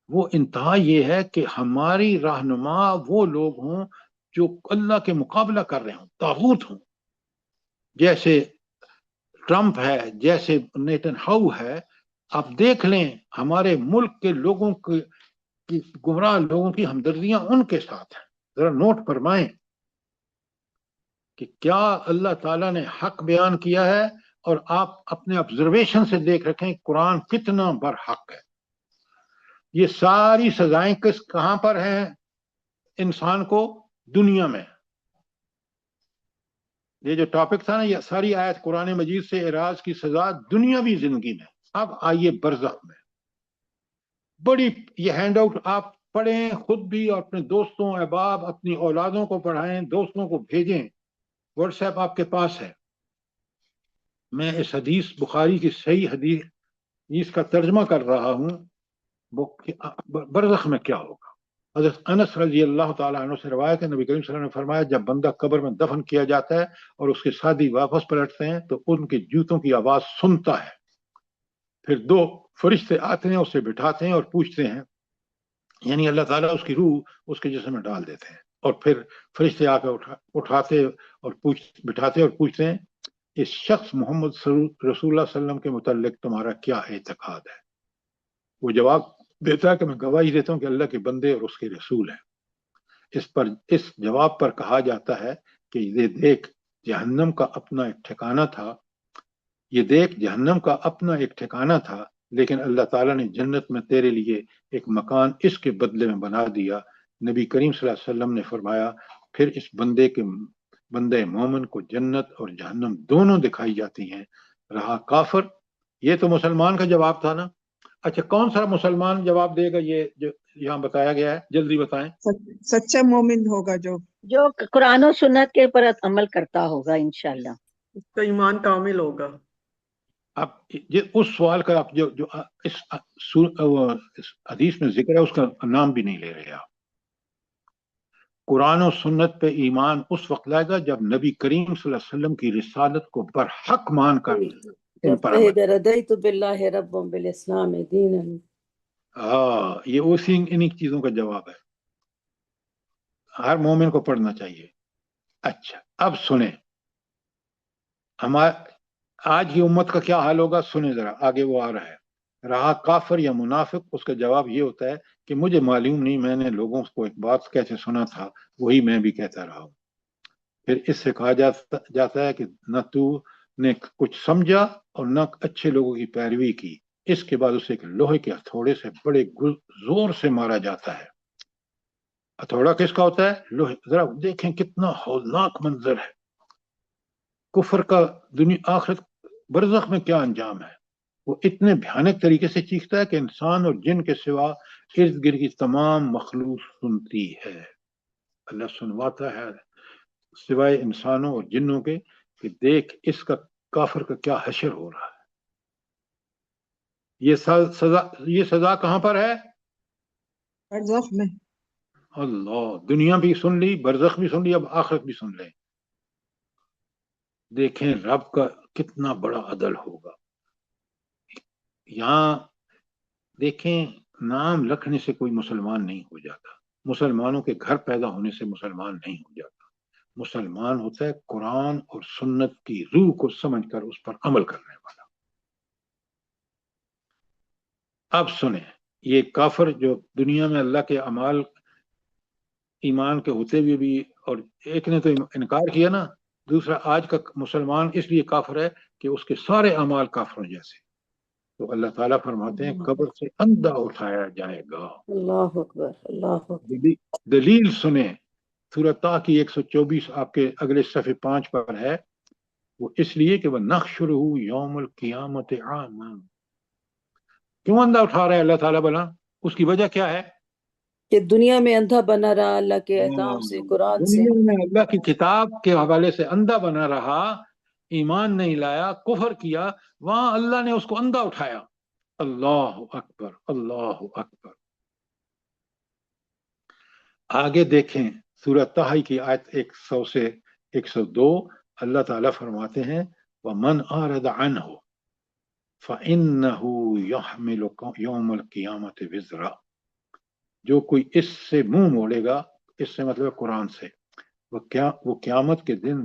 وہ انتہا یہ ہے کہ ہماری رہنما وہ لوگ ہوں جو اللہ کے مقابلہ کر رہے ہوں، طاغوت ہوں، جیسے ٹرمپ ہے، جیسے نیتن ہاؤ ہے. آپ دیکھ لیں ہمارے ملک کے لوگوں کی گمراہ لوگوں کی ہمدردیاں ان کے ساتھ ہیں. ذرا نوٹ فرمائیں کہ کیا اللہ تعالیٰ نے حق بیان کیا ہے، اور آپ اپنے آبزرویشن سے دیکھ رکھیں قرآن کتنا برحق ہے. یہ ساری سزائیں کہاں پر ہیں انسان کو؟ دنیا میں. یہ جو ٹاپک تھا نا، یہ ساری آیت قرآن مجید سے اعراض کی سزا دنیاوی زندگی میں. اب آئیے برزخ میں. بڑی یہ ہینڈ آؤٹ آپ پڑھیں خود بھی، اور اپنے دوستوں احباب اپنی اولادوں کو پڑھائیں، دوستوں کو بھیجیں. واٹس ایپ آپ کے پاس ہے. میں اس حدیث بخاری کی صحیح حدیث کا ترجمہ کر رہا ہوں. برزخ میں کیا ہوگا؟ حضرت انس رضی اللہ تعالیٰ عنہ سے روایت ہے، نبی کریم صلی اللہ علیہ وسلم نے فرمایا جب بندہ قبر میں دفن کیا جاتا ہے اور اس کے ساتھی واپس پلٹتے ہیں تو ان کے جوتوں کی آواز سنتا ہے. پھر دو فرشتے آتے ہیں، اسے بٹھاتے ہیں اور پوچھتے ہیں، یعنی اللہ تعالیٰ اس کی روح اس کے جسم میں ڈال دیتے ہیں، اور پھر فرشتے آ کے اٹھاتے اور بٹھاتے اور پوچھتے ہیں اس شخص محمد رسول اللہ صلی اللہ علیہ وسلم کے متعلق تمہارا کیا اعتقاد ہے؟ وہ جواب دیتا ہے کہ میں گواہی دیتا ہوں کہ اللہ کے بندے اور اس کے رسول ہیں. اس جواب پر کہا جاتا ہے کہ یہ دیکھ جہنم کا اپنا ایک ٹھکانہ تھا، یہ دیکھ جہنم کا اپنا ایک ٹھکانہ تھا، لیکن اللہ تعالیٰ نے جنت میں تیرے لیے ایک مکان اس کے بدلے میں بنا دیا. نبی کریم صلی اللہ علیہ وسلم نے فرمایا پھر اس بندے مومن کو جنت اور جہنم دونوں دکھائی جاتی ہیں. رہا کافر، یہ تو مسلمان کا جواب تھا نا. اچھا، کون سا مسلمان جواب دے گا یہ جو یہاں بتایا گیا ہے؟ جلدی بتائیں. سچا مومن ہوگا جو قرآن و سنت کے پر عمل کرتا ہوگا انشاءاللہ. اس کا ایمان کامل ہوگا. اب اس سوال کا آپ جو اس حدیث میں ذکر ہے اس کا نام بھی نہیں لے رہے آپ. قرآن و سنت پہ ایمان اس وقت لائے گا جب نبی کریم صلی اللہ علیہ وسلم کی رسالت کو برحق مان کر ان پر عمل. رضیت باللہ رب بالاسلام دینا. یہ اسی انہی چیزوں کا جواب ہے. ہر مومن کو پڑھنا چاہیے. اچھا، اب سنیں آج کی امت کا کیا حال ہوگا. سنیں ذرا، آگے وہ آ رہا ہے. رہا کافر یا منافق، اس کا جواب یہ ہوتا ہے کہ مجھے معلوم نہیں، میں نے لوگوں کو ایک بات کیسے سنا تھا وہی میں بھی کہتا رہا ہوں. پھر اس سے کہا جاتا ہے کہ نہ تو نے کچھ سمجھا اور نہ اچھے لوگوں کی پیروی کی. اس کے بعد اسے ایک لوہے کے ہتھوڑے سے بڑے زور سے مارا جاتا ہے. ہتھوڑا کس کا ہوتا ہے؟ لوہے. ذرا دیکھیں کتنا ہولناک منظر ہے. کفر کا دنیا آخرت برزخ میں کیا انجام ہے. وہ اتنے بھیانک طریقے سے چیختا ہے کہ انسان اور جن کے سوا ارد گرد کی تمام مخلوق سنتی ہے. اللہ سنواتا ہے سوائے انسانوں اور جنوں کے کہ دیکھ اس کا کافر کا کیا حشر ہو رہا ہے. یہ سزا کہاں پر ہے؟ برزخ میں. اللہ، دنیا بھی سن لی، برزخ بھی سن لی، اب آخرت بھی سن لیں. دیکھیں رب کا کتنا بڑا عدل ہوگا. یہاں دیکھیں نام رکھنے سے کوئی مسلمان نہیں ہو جاتا. مسلمانوں کے گھر پیدا ہونے سے مسلمان نہیں ہو جاتا. مسلمان ہوتا ہے قرآن اور سنت کی روح کو سمجھ کر اس پر عمل کرنے والا. اب سنیں، یہ کافر جو دنیا میں اللہ کے اعمال ایمان کے ہوتے ہوئے بھی، اور ایک نے تو انکار کیا نا، دوسرا آج کا مسلمان اس لیے کافر ہے کہ اس کے سارے اعمال کافروں جیسے. تو اللہ تعالیٰ فرماتے ہیں قبر سے اندھا اٹھایا جائے گا. اللہ اکبر، اللہ اکبر. دلیل سنیں، سورہ طٰ کی 124 آپ کے اگلے صفحے 5 پر ہے. وہ اس لیے کہ وہ نحشرہ یوم القیامت عاما. کیوں اندھا اٹھا رہا ہے اللہ تعالیٰ بلا؟ اس کی وجہ کیا ہے؟ کہ دنیا میں اندھا بنا رہا اللہ کے احکام سے، قرآن سے. دنیا میں اللہ کی کتاب کے حوالے سے اندھا بنا رہا، ایمان نہیں لایا، کفر کیا، وہاں اللہ نے اس کو اندھا اٹھایا. اللہ اکبر، اللہ اکبر. آگے دیکھیں سورہ طٰ کی آیت 100 سے 102. اللہ تعالیٰ فرماتے ہیں وَمَنْ أَعْرَضَ عَنْهُ فَإِنَّهُ يَحْمِلُ يَوْمَ الْقِيَامَةِ وِزْرًا. جو کوئی اس سے منہ موڑے گا، اس سے مطلب قرآن سے، وہ قیامت کے دن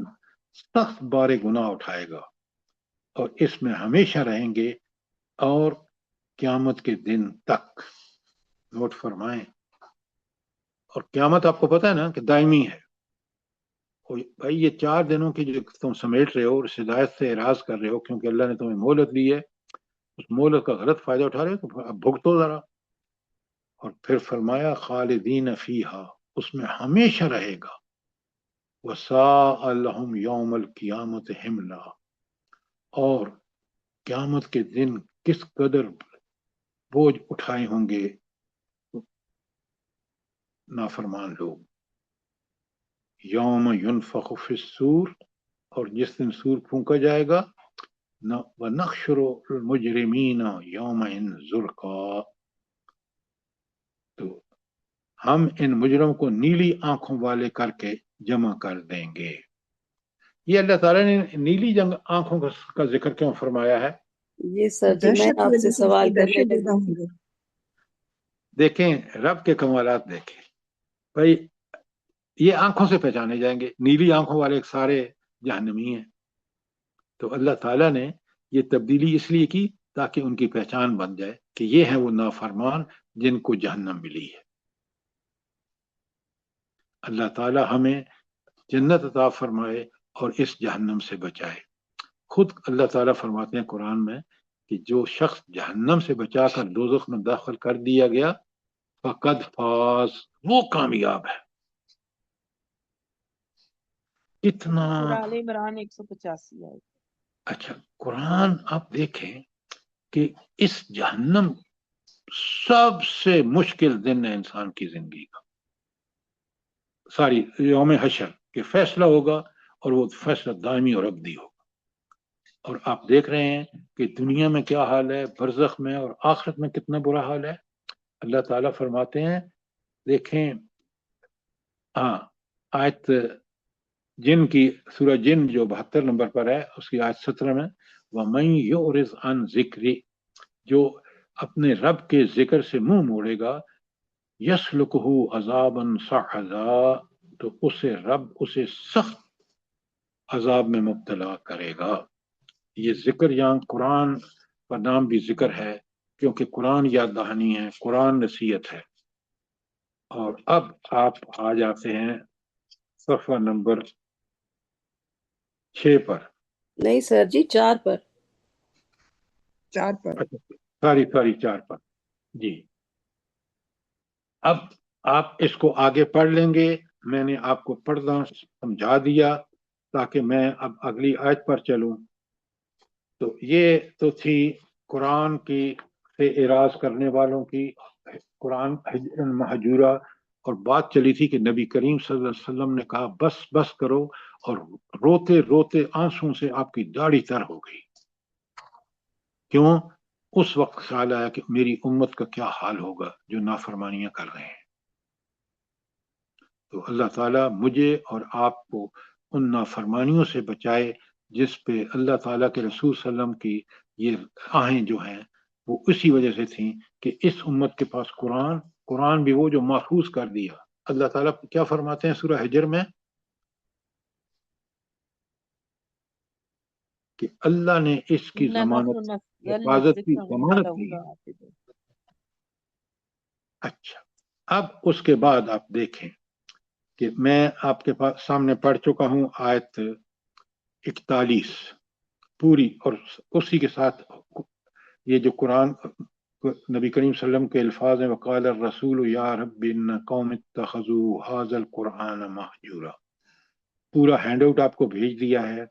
سخت بار گناہ اٹھائے گا اور اس میں ہمیشہ رہیں گے اور قیامت کے دن تک. نوٹ فرمائیں. اور قیامت آپ کو پتہ ہے نا کہ دائمی ہے. بھائی یہ 4 دنوں کی جو تم سمیٹ رہے ہو اور اس ہدایت سے اعراض کر رہے ہو کیونکہ اللہ نے تمہیں مہلت دی ہے، اس مہلت کا غلط فائدہ اٹھا رہے ہو تو اب بھگتو ذرا. اور پھر فرمایا خالدین فیہا، اس میں ہمیشہ رہے گا. وساء لہم یوم القیامت حملا، اور قیامت کے دن کس قدر بوجھ اٹھائے ہوں گے نافرمان لوگ. یوم ینفخ فی الصور، اور جس دن سور پھونکا جائے گا. ونحشر المجرمین یومئذ زرقا، تو ہم ان مجرم کو نیلی آنکھوں والے کر کے جمع کر دیں گے. یہ اللہ تعالیٰ نے نیلی آنکھوں کا ذکر کیوں فرمایا ہے؟ یہ سر جی میں دہشت کی آپ وجہ سے سے سوال اس کی کرنے دہشت زدہ لگی. ہوں گے. دیکھیں رب کے کمالات دیکھیں. بھائی یہ آنکھوں سے پہچانے جائیں گے، نیلی آنکھوں والے سارے جہنمی ہیں. تو اللہ تعالیٰ نے یہ تبدیلی اس لیے کی تاکہ ان کی پہچان بن جائے کہ یہ ہیں وہ نافرمان جن کو جہنم ملی ہے. اللہ تعالیٰ ہمیں جنت عطا فرمائے اور اس جہنم سے بچائے. خود اللہ تعالیٰ فرماتے ہیں قرآن میں کہ جو شخص جہنم سے بچا کر دوزخ میں داخل کر دیا گیا فقد فاز، وہ کامیاب ہے. کتنا سورہ آل عمران 185 ہے. اچھا قرآن آپ دیکھیں کہ اس جہنم سب سے مشکل دن ہے انسان کی زندگی کا، ساری یوم حشر کہ فیصلہ ہوگا اور وہ فیصلہ دائمی اور ابدی ہوگا. اور آپ دیکھ رہے ہیں کہ دنیا میں کیا حال ہے، برزخ میں اور آخرت میں کتنا برا حال ہے. اللہ تعالیٰ فرماتے ہیں، دیکھیں آیت جن کی سورہ جن جو 72 نمبر پر ہے اس کی آیت 17 میں وَمَن يُعْرِضْ عَنْ ذِكْرِ، جو اپنے رب کے ذکر سے منہ موڑے گا يَسْلُكُهُ عَذَابًا صَعَدًا، تو اسے سخت عذاب میں مبتلا کرے گا. یہ ذکر یہاں قرآن کا نام بھی ذکر ہے کیونکہ قرآن یاد دہانی ہے، قرآن نصیحت ہے. اور اب آپ آ جاتے ہیں صفحہ نمبر 6 پر. نہیں سر جی 4 پر. 4 پر. ساری 4 پر جی. اب آپ اس کو آگے پڑھ لیں گے. میں نے آپ کو پڑھنا سمجھا دیا تاکہ میں اب اگلی آیت پر چلوں. تو یہ تو تھی قرآن کی سے اعراض کرنے والوں کی قرآن محجورہ، اور بات چلی تھی کہ نبی کریم صلی اللہ علیہ وسلم نے کہا بس بس کرو، اور روتے روتے آنسوں سے آپ کی داڑھی تر ہو گئی. کیوں؟ اس وقت خیال آیا کہ میری امت کا کیا حال ہوگا جو نافرمانیاں کر رہے ہیں. تو اللہ تعالیٰ مجھے اور آپ کو ان نافرمانیوں سے بچائے جس پہ اللہ تعالیٰ کے رسول صلی اللہ علیہ وسلم کی یہ آہیں جو ہیں وہ اسی وجہ سے تھیں کہ اس امت کے پاس قرآن بھی وہ جو محفوظ کر دیا. اللہ تعالیٰ کیا فرماتے ہیں سورہ حجر میں کہ اللہ نے اس کی ضمانت حفاظت کی ضمانت کی. اچھا اب اس کے بعد آپ دیکھیں کہ میں آپ کے پاس سامنے پڑھ چکا ہوں آیت 41 پوری، اور اسی کے ساتھ یہ جو قرآن نبی کریم صلی اللہ علیہ وسلم کے الفاظ ہیں، وقال الرسول یا رب ان قوم اتخذوا هذا القرآن مہجورا، پورا ہینڈ آؤٹ آپ کو بھیج دیا ہے،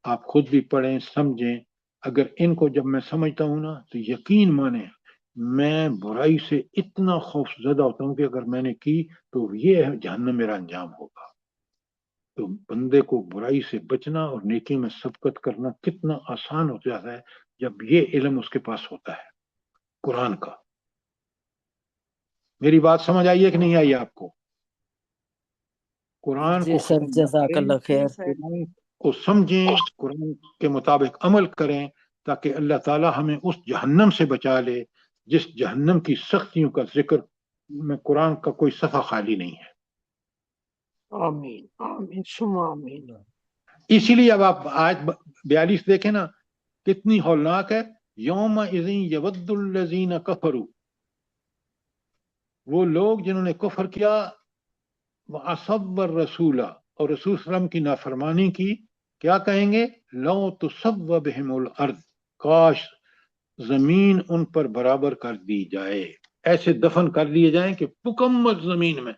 آپ خود بھی پڑھیں سمجھیں. اگر ان کو جب میں سمجھتا ہوں نا تو یقین مانیں میں برائی سے اتنا خوف زدہ ہوتا ہوں کہ اگر میں نے کی تو یہ جہنم میرا انجام ہوگا. تو بندے کو برائی سے بچنا اور نیکی میں سبقت کرنا کتنا آسان ہو جاتا ہے جب یہ علم اس کے پاس ہوتا ہے قرآن کا. میری بات سمجھ آئی ہے کہ نہیں آئی آپ کو؟ قرآن جی کو سر، ختم نہ جزاک کریں، اللہ خیر. قرآن کو سمجھیں، قرآن کے مطابق عمل کریں تاکہ اللہ تعالی ہمیں اس جہنم سے بچا لے جس جہنم کی سختیوں کا ذکر میں قرآن کا کوئی صفحہ خالی نہیں ہے. آمین آمین ثم آمین. اسی لیے اب آپ آیت 42 دیکھیں نا کتنی ہولناک ہے. یوم اذ یود الذین کفروا، وہ لوگ جنہوں نے کفر کیا، وَعَصَوَّ الرَّسُولَ، اور رسول صلی اللہ علیہ وسلم کی نافرمانی کی، کیا کہیں گے؟ لَوْ تُسَوَّ بِهِمُ الْأَرْض، کاش زمین ان پر برابر کر دی جائے، ایسے دفن کر دیے جائیں کہ مکمل زمین میں.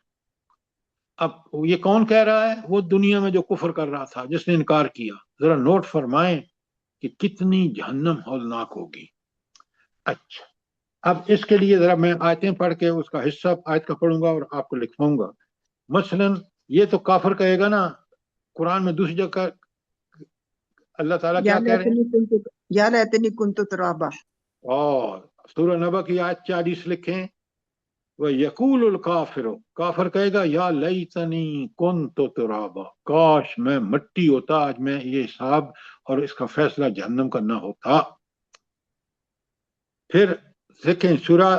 اب یہ کون کہہ رہا ہے؟ وہ دنیا میں جو کفر کر رہا تھا، جس نے انکار کیا. ذرا نوٹ فرمائیں کہ کتنی جہنم ہولناک ہوگی. اچھا، اب اس کے لیے ذرا میں آیتیں پڑھ کے اس کا حصہ آیت کا پڑھوں گا اور آپ کو لکھواؤں گا. مثلا یہ تو کافر کہے گا نا، قرآن میں دوسری جگہ اللہ تعالیٰ کیا کہہ رہے ہیں؟ یا لیتنی کنت ترابا. اور سورہ نبا کی آیت 40 لکھیں، وَيَقُولُ الْكَافِرُ، کافر کہے گا یا لیتنی کنت ترابا، کاش میں مٹی ہوتا، آج میں یہ حساب اور اس کا فیصلہ جہنم کا نہ ہوتا. پھر دیکھیں سورہ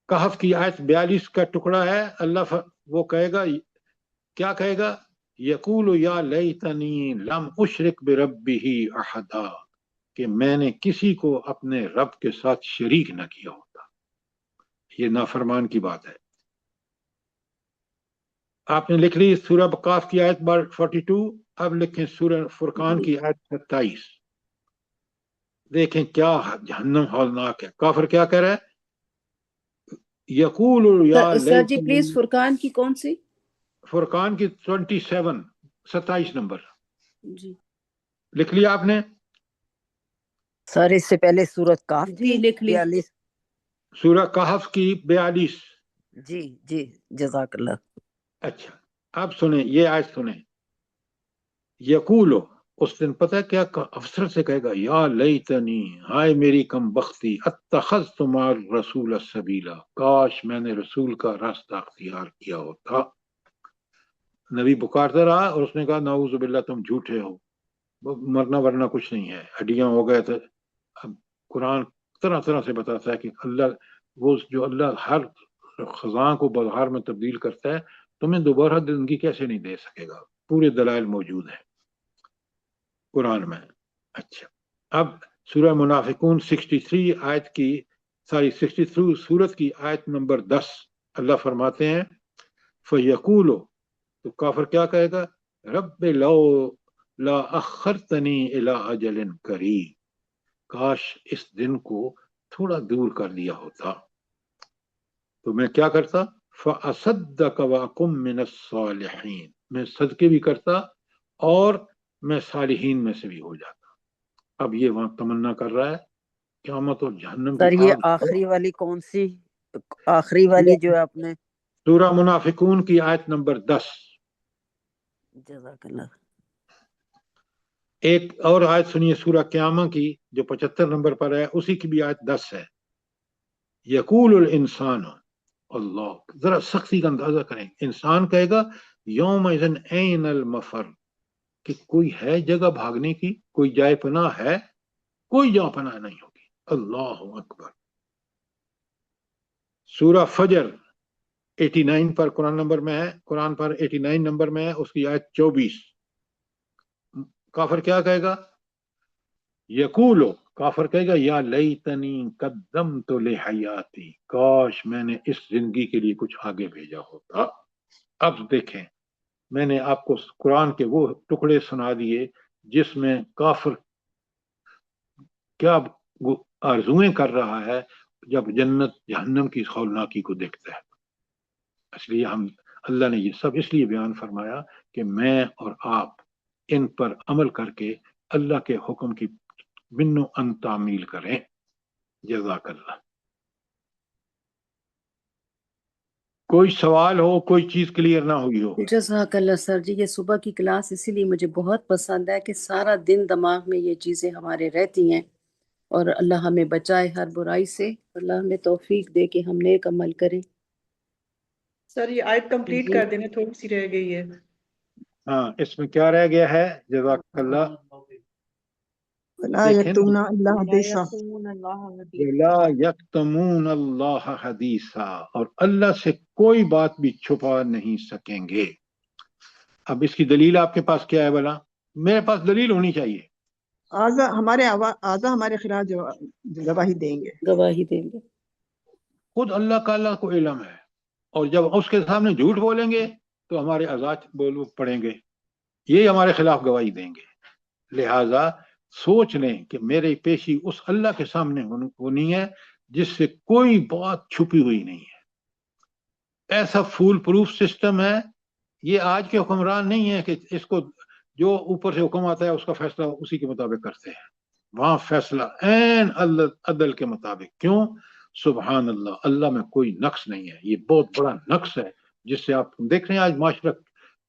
کہف کی آیت 42 کا ٹکڑا ہے. اللہ وہ کہے گا، کیا کہے گا؟ یقول یا لیتنی لم اشرک بربہ احدا، کہ میں نے کسی کو اپنے رب کے ساتھ شریک نہ کیا ہوتا. یہ نافرمان کی بات ہے. آپ نے لکھ لی سورہ قاف کی آیت 42. اب لکھیں سورہ فرقان کی آیت 27. دیکھیں کیا جہنم ہولناک ہے. کافر کیا کہہ رہا ہے؟ یقول یا سر جی لیتنی، پلیز فرقان کی کون سی؟ فرقان کی 27 نمبر جی لکھ لیا آپ نے؟ سر اس سے پہلے سورت کاف جی تھی لکھ لی. 42. سورہ کہف کی 42. جی جی جزاک اللہ. اچھا اب سنیں یہ آیت سنیں. یقولو، اس دن پتہ ہے کیا افسر سے کہے گا؟ یا لیتنی، ہائے میری کم بختی، اتخذت مع الرسول سبیلا، کاش میں نے رسول کا راستہ اختیار کیا ہوتا. نبی پکارتا رہا اور اس نے کہا نعوذ باللہ تم جھوٹے ہو، مرنا ورنہ کچھ نہیں ہے، ہڈیاں ہو گئے تھے. اب قرآن طرح طرح سے بتاتا ہے کہ اللہ، وہ جو اللہ ہر خزاں کو بہار میں تبدیل کرتا ہے، تمہیں دوبارہ زندگی کیسے نہیں دے سکے گا. پورے دلائل موجود ہیں قرآن میں. اچھا اب سورہ منافقون 63 آیت کی 63 سورت کی آیت نمبر 10 اللہ فرماتے ہیں فَيَقُولُ، تو کافر کیا کہے گا؟ رب لو لا اخرتنی الی اجل قریب، کاش اس دن کو تھوڑا دور کر دیا ہوتا تو میں کیا کرتا؟ فَأَصَدَّقَ وَأَكُن مِّنَ الصَّالِحِينَ، میں صدقے بھی کرتا اور میں صالحین میں سے بھی ہو جاتا. اب یہ وہاں تمنا کر رہا ہے قیامت اور جہنم کی سر یہ آگ. آخری والی کون سی؟ آخری والی جو ہے آپ نے؟ سورہ منافقون کی آیت نمبر 10. جزاک اللہ. ایک اور آیت سنیے سورہ قیامہ کی جو 75 نمبر پر ہے، اسی کی بھی آیت 10 ہے. یقول الانسان، اللہ ذرا سختی کا اندازہ کریں، انسان کہے گا یومئذ این المفر، کہ کوئی ہے جگہ بھاگنے کی، کوئی جائے پناہ ہے؟ کوئی جائے پناہ نہیں ہوگی. اللہ اکبر. سورہ فجر 89 پر قرآن نمبر میں ہے، قرآن پر 89 نمبر میں ہے، اس کی آیت 24. کافر کیا کہے گا؟ یقولو، کافر کہے گا یا لیتنی قدمت لحیاتی، کاش میں نے اس زندگی کے لیے کچھ آگے بھیجا ہوتا. اب دیکھیں میں نے آپ کو قرآن کے وہ ٹکڑے سنا دیے جس میں کافر کیا وہ آرزویں کر رہا ہے جب جنت جہنم کی ہولناکی کو دیکھتا ہے. اس لیے ہم اللہ نے یہ سب اس لیے بیان فرمایا کہ میں اور آپ ان پر عمل کر کے اللہ کے حکم کی منو ان تعمیل کریں. جزاک اللہ. کوئی سوال ہو، کوئی چیز کلیئر نہ ہوئی ہو؟ جزاک اللہ سر جی، یہ صبح کی کلاس اسی لیے مجھے بہت پسند ہے کہ سارا دن دماغ میں یہ چیزیں ہمارے رہتی ہیں، اور اللہ ہمیں بچائے ہر برائی سے، اللہ ہمیں توفیق دے کہ ہم نیک عمل کریں. سر یہ آیت کمپلیٹ جی کر دینا، تھوڑی سی رہ گئی ہے. ہاں، اس میں کیا رہ گیا ہے؟ جزاک اللہ. ولا دیکھیں نا، یکتمون اللہ لا حدیثا، یکتمون اللہ وَلَا حدیثا. یکتمون اللہ حدیثا، اور اللہ سے کوئی بات بھی چھپا نہیں سکیں گے. اب اس کی دلیل آپ کے پاس کیا ہے بلا؟ میرے پاس دلیل ہونی چاہیے. آزا ہمارے خلاف گواہی دیں گے. گواہی دیں گے. خود اللہ کو علم ہے، اور جب اس کے سامنے جھوٹ بولیں گے تو ہمارے آزاد بول پڑیں گے، یہ ہمارے خلاف گواہی دیں گے. لہذا سوچ لیں کہ میری پیشی اس اللہ کے سامنے ہونی ہے جس سے کوئی بات چھپی ہوئی نہیں ہے. ایسا فول پروف سسٹم ہے. یہ آج کے حکمران نہیں ہے کہ اس کو جو اوپر سے حکم آتا ہے اس کا فیصلہ اسی کے مطابق کرتے ہیں. وہاں فیصلہ عین عدل کے مطابق. کیوں؟ سبحان اللہ، اللہ میں کوئی نقص نہیں ہے. یہ بہت بڑا نقص ہے جس سے آپ دیکھ رہے ہیں آج معاشرہ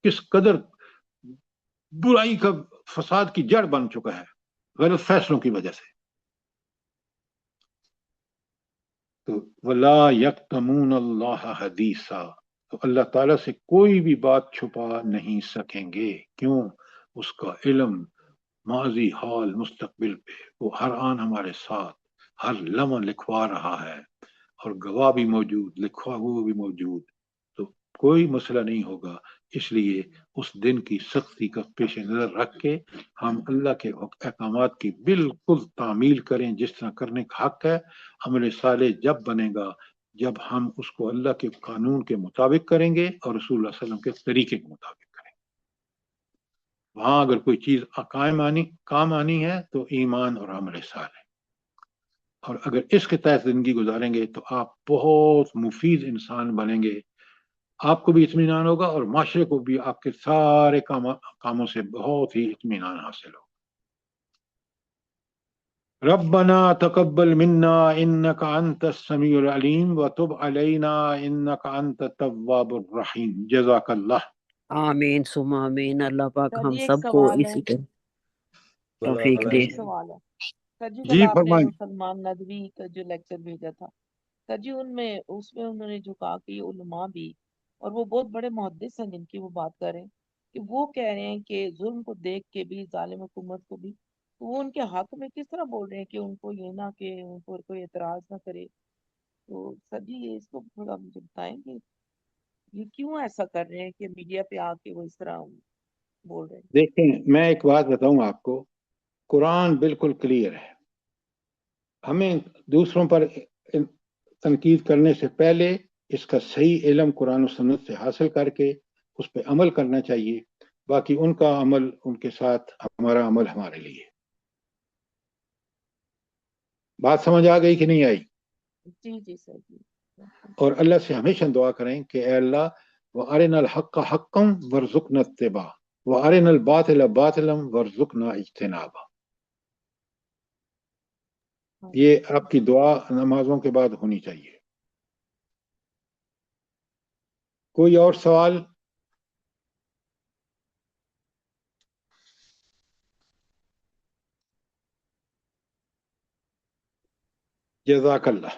کس قدر برائی کا فساد کی جڑ بن چکا ہے غلط فیصلوں کی وجہ سے. تو وَلَا یکتمون اللہ حدیثا، تو اللہ تعالیٰ سے کوئی بھی بات چھپا نہیں سکیں گے. کیوں؟ اس کا علم ماضی، حال، مستقبل پہ وہ ہر آن ہمارے ساتھ ہر لمحہ لکھوا رہا ہے، اور گواہ بھی موجود، لکھوا ہوا بھی موجود. تو کوئی مسئلہ نہیں ہوگا. اس لیے اس دن کی سختی کا پیش نظر رکھ کے ہم اللہ کے احکامات کی بالکل تعمیل کریں جس طرح کرنے کا حق ہے. عمل صالح جب بنے گا جب ہم اس کو اللہ کے قانون کے مطابق کریں گے اور رسول اللہ صلی اللہ علیہ وسلم کے طریقے کے مطابق کریں گے. وہاں اگر کوئی چیز کام آنی ہے تو ایمان اور عمل صالح، اور اگر اس کے تحت زندگی گزاریں گے تو آپ بہت مفید انسان بنیں گے. آپ کو بھی اطمینان ہوگا اور معاشرے کو بھی آپ کے سارے کاموں سے بہت ہی اطمینان حاصل ہوگا. ربنا تقبل منا انك انت السميع العليم وتب علينا انك انت التواب الرحيم. جزاک اللہ. آمین ثم آمین. اللہ پاک سر ہم جی ایک سب کو سوال ہے، اسی طرح توفیق سر دے. ایک سوال ہے. سر جی کل جی آپ نے فرمائیں. سلمان ندوی کا جو لیکچر بھیجا تھا، سر جی اس میں انہوں نے جو کہا کہ علماء بھی، اور وہ بہت بڑے محدث ہیں جن کی وہ بات کر رہے ہیں، کہ وہ کہہ رہے ہیں کہ ظلم کو دیکھ کے بھی، ظالم حکومت کو بھی، تو وہ ان کے حق میں کس طرح بول رہے ہیں کہ ان کو یہ نہ، کہ ان کو کوئی اعتراض نہ کرے. تو سر جی یہ اس کو تھوڑا مجھے بتائیں کہ یہ کیوں ایسا کر رہے ہیں کہ میڈیا پہ آ کے وہ اس طرح بول رہے ہیں. دیکھیں، میں ایک بات بتاؤں آپ کو، قرآن بالکل کلیئر ہے. ہمیں دوسروں پر تنقید کرنے سے پہلے اس کا صحیح علم قرآن و سنت سے حاصل کر کے اس پہ عمل کرنا چاہیے. باقی ان کا عمل ان کے ساتھ، ہمارا عمل ہمارے لیے. بات سمجھ آ گئی کہ نہیں آئی؟ جی جی سر جی. اور اللہ سے ہمیشہ دعا کریں کہ اے اللہ وَأَرِنَا الْحَقَّ حَقًّا وَارْزُقْنَا اتِّبَاعَهُ وَأَرِنَا الْبَاطِلَ بَاطِلًا وَارْزُقْنَا اجْتِنَابَهُ. یہ آپ کی دعا نمازوں کے بعد ہونی چاہیے. کوئی اور سوال؟ جزاک اللہ.